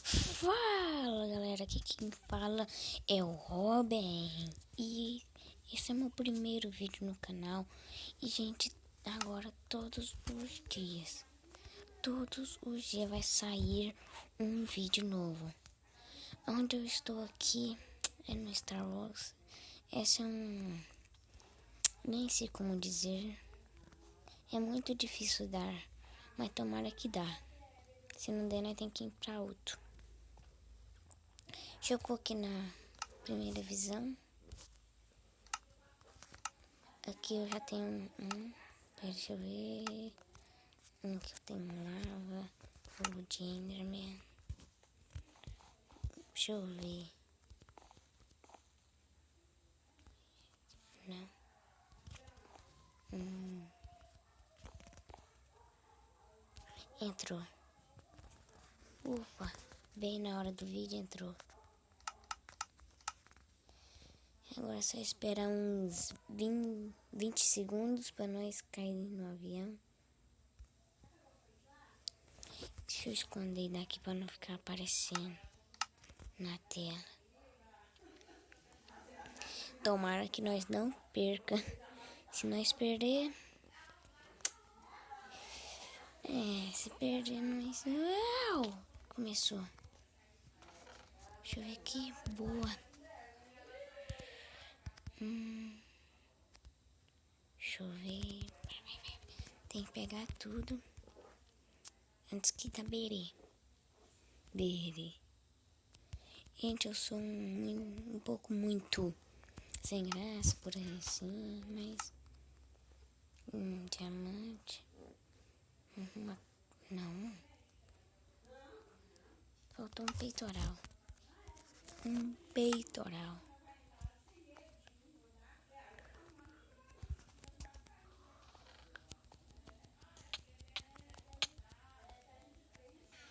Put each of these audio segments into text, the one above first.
Fala galera, aqui quem fala é o Robin e esse é meu primeiro vídeo no canal. E gente, agora todos os dias vai sair um vídeo novo. Onde eu estou aqui é no Star Wars. Esse é nem sei como dizer, é muito difícil dar, mas tomara que dá. Se não der, nós tem que ir pra outro. Deixa eu pôr aqui na primeira visão. Aqui eu já tenho um. Deixa eu ver. Aqui eu tenho lava. Fogo de Enderman. Deixa eu ver. Não. Entrou. Ufa. Bem na hora do vídeo entrou. Agora é só esperar uns 20 segundos para nós cair no avião. Deixa eu esconder daqui para não ficar aparecendo na tela. Tomara que nós não perca. Se nós perder... se perder nós... Uau! Começou. Deixa eu ver aqui. Boa. Deixa eu ver. Tem que pegar tudo antes que tá berê. Gente, eu sou um pouco muito sem graça por aí assim, mas diamante. Não. Faltou um peitoral.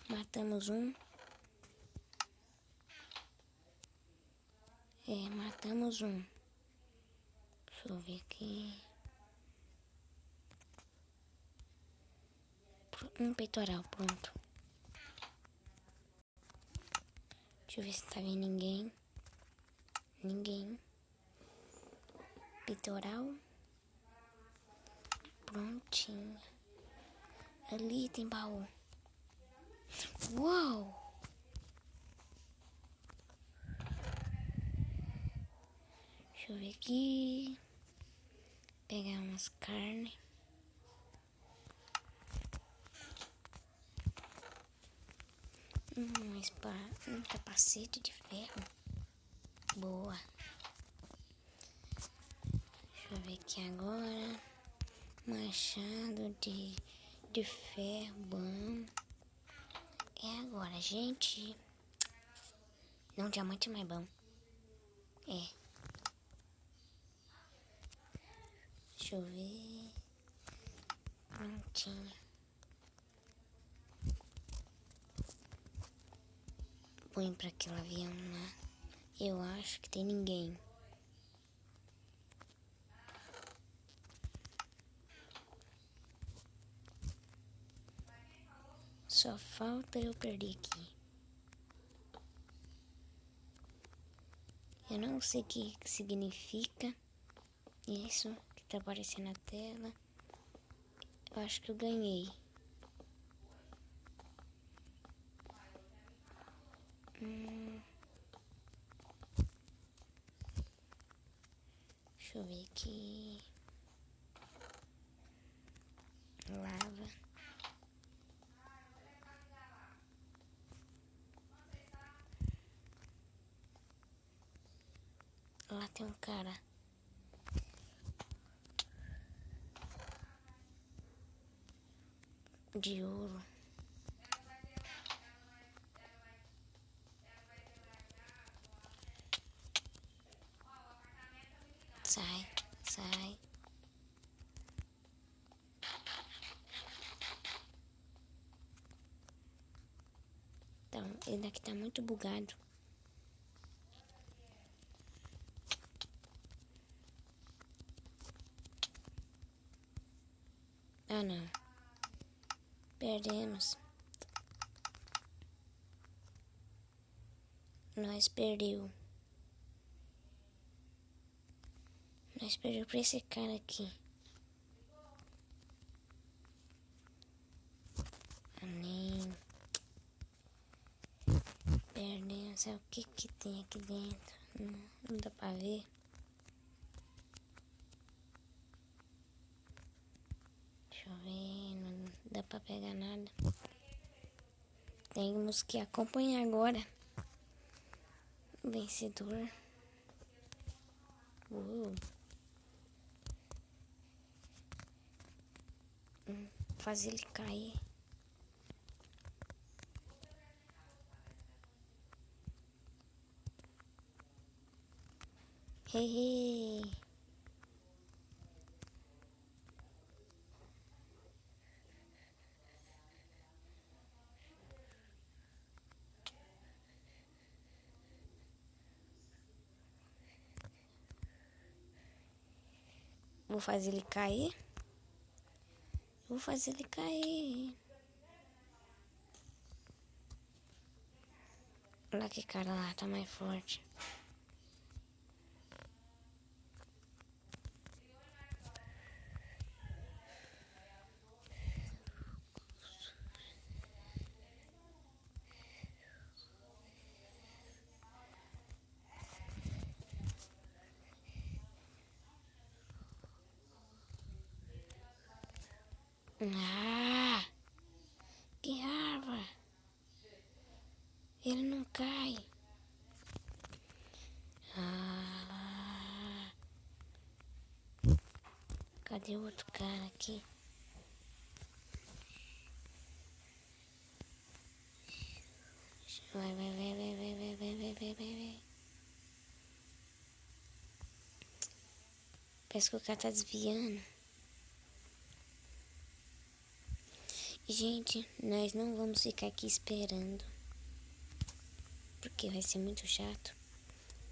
Matamos um. Matamos um. Deixa eu ver aqui. Um peitoral, pronto. Deixa eu ver se tá vendo ninguém. Peitoral. Prontinho. Ali tem baú. Uau! Deixa eu ver aqui. Pegar umas carnes. Um capacete de ferro. Boa. Deixa eu ver aqui agora. Machado de ferro. Bom. É agora, gente. Não, diamante é mais bom. Deixa eu ver. Prontinho. Põe pra aquele avião lá. Eu acho que tem ninguém. Só falta eu perder aqui. Eu não sei o que significa isso que tá aparecendo na tela. Eu acho que eu ganhei. Deixa eu ver aqui. Lava. Lá tem um cara. De ouro. Sai. Então, ele daqui tá muito bugado. Ah, não. Perdemos. Nós perdeu. Nós perdeu pra esse cara aqui. Nem perdendo, sabe o que tem aqui dentro? Não dá pra ver. Deixa eu ver, não dá pra pegar nada. Temos que acompanhar agora o vencedor. Fazer ele cair. Hehe. Vou fazer ele cair. Vou fazer ele cair. Olha que cara lá, tá mais forte. Ah, que raiva. Ele não cai. Ah, cadê o outro cara aqui? Vai, vai, vai, vai, vai, vai, vai, vai, vai, vai. Parece que o cara tá desviando. Gente, nós não vamos ficar aqui esperando, porque vai ser muito chato.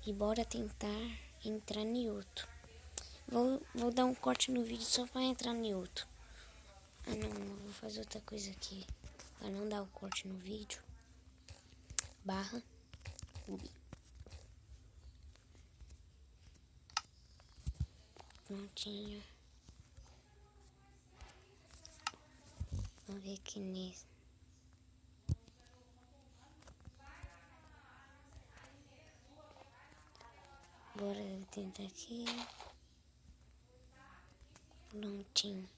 E bora tentar entrar em outro. Vou dar um corte no vídeo só pra entrar em outro. Ah não, vou fazer outra coisa aqui. Pra não dar o corte no vídeo. Barra. Prontinho. Vamos ver aqui nesse. Bora tentar aqui. Prontinho.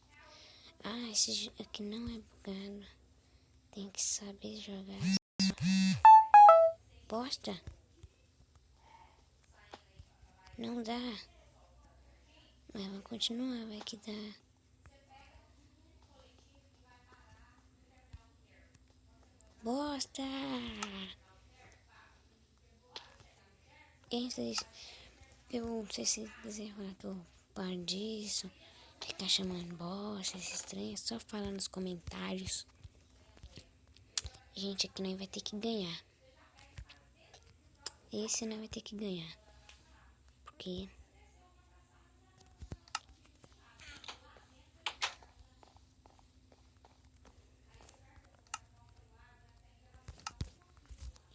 Ah, esse aqui não é bugado. Tem que saber jogar. Bosta. Não dá. Mas vamos continuar, vai que dá. Bosta. Eu não sei se quiser falar que eu paro disso. Ficar chamando bosta, esses trem. Só fala nos comentários. Gente, aqui nós vai ter que ganhar. Esse nós vai ter que ganhar. Porque...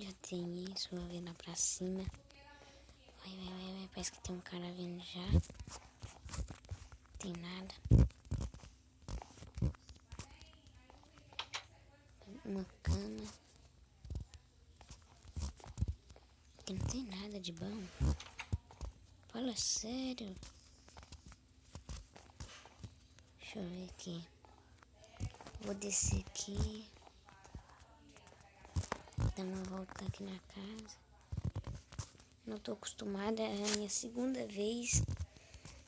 já tem isso, vou ver lá pra cima. Vai, vai, vai, vai. Parece que tem um cara vindo já. Tem nada. Uma cama. Aqui não tem nada de bom. Fala sério. Deixa eu ver aqui. Vou descer aqui. Dar uma volta aqui na casa. Não tô acostumada. É a minha segunda vez.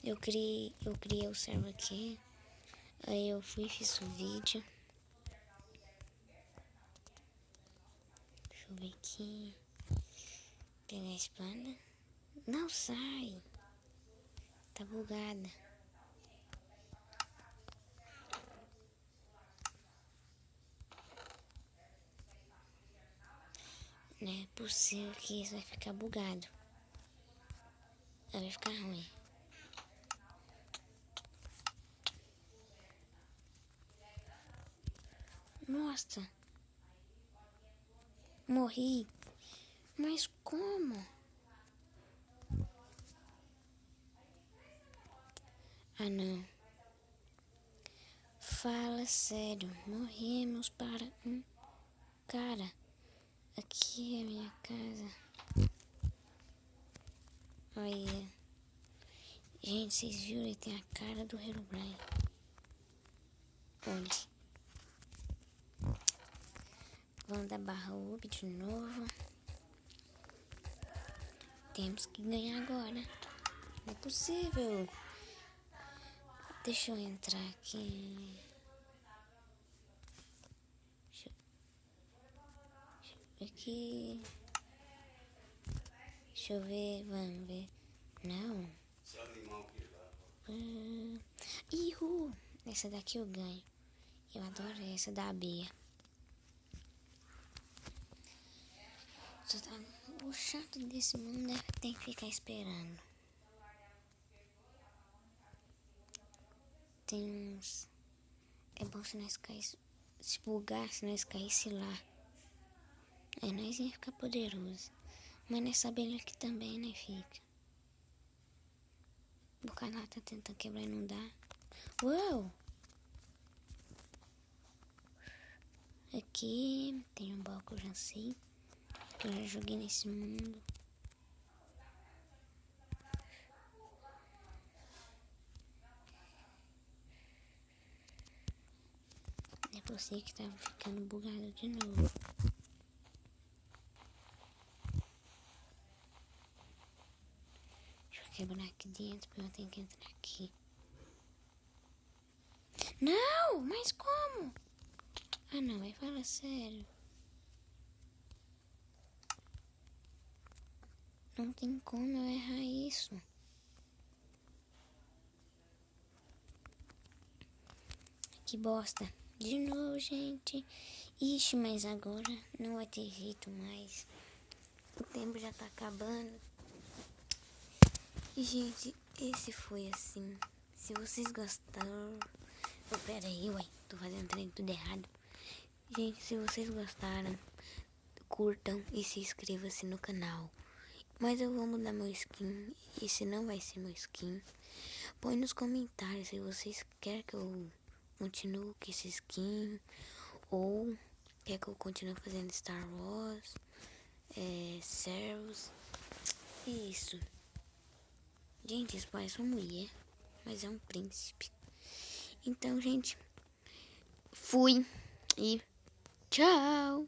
Eu criei o server aqui. Aí eu fui e fiz o vídeo. Deixa eu ver aqui. Pegar a espada. Não sai. Tá bugada. Não é possível que isso vai ficar bugado. Vai ficar ruim. Nossa. Morri. Mas como? Ah, não. Fala sério. Morremos para um cara. Aqui é minha casa. Olha. Gente, vocês viram? Ele tem a cara do Herobrine. Olha. Vamos dar barra up de novo. Temos que ganhar agora. Não é possível. Deixa eu entrar aqui. Deixa eu ver aqui. Deixa eu ver. Vamos ver. Não. Ihu! Essa daqui eu ganho. Eu adoro essa da Bia. O chato desse mundo é que tem que ficar esperando. Tem uns... É bom se nós caísse... Se bugar, se nós caísse lá. Aí nós ia ficar poderoso. Mas nessa abelha aqui também, né, fica. O canal tá tentando quebrar e não dá. Uou! Aqui tem um baú que eu já sei. Que eu já joguei nesse mundo. É você que tava ficando bugado de novo. Deixa eu quebrar aqui dentro, porque eu tenho que entrar aqui. Não, mas como? Ah, não, vai falar sério. Não tem como eu errar isso. Que bosta. De novo, gente. Ixi, mas agora não vai ter jeito mais. O tempo já tá acabando. E, gente, esse foi assim. Se vocês gostaram... Oh, pera aí, ué. Tô fazendo trem tudo errado. Gente, se vocês gostaram, curtam e se inscrevam-se no canal. Mas eu vou mudar meu skin. Esse não vai ser meu skin. Põe nos comentários se vocês querem que eu continue com esse skin. Ou quer que eu continue fazendo Star Wars, Servos. Isso. Gente, isso parece uma mulher, mas é um príncipe. Então, gente, fui e tchau!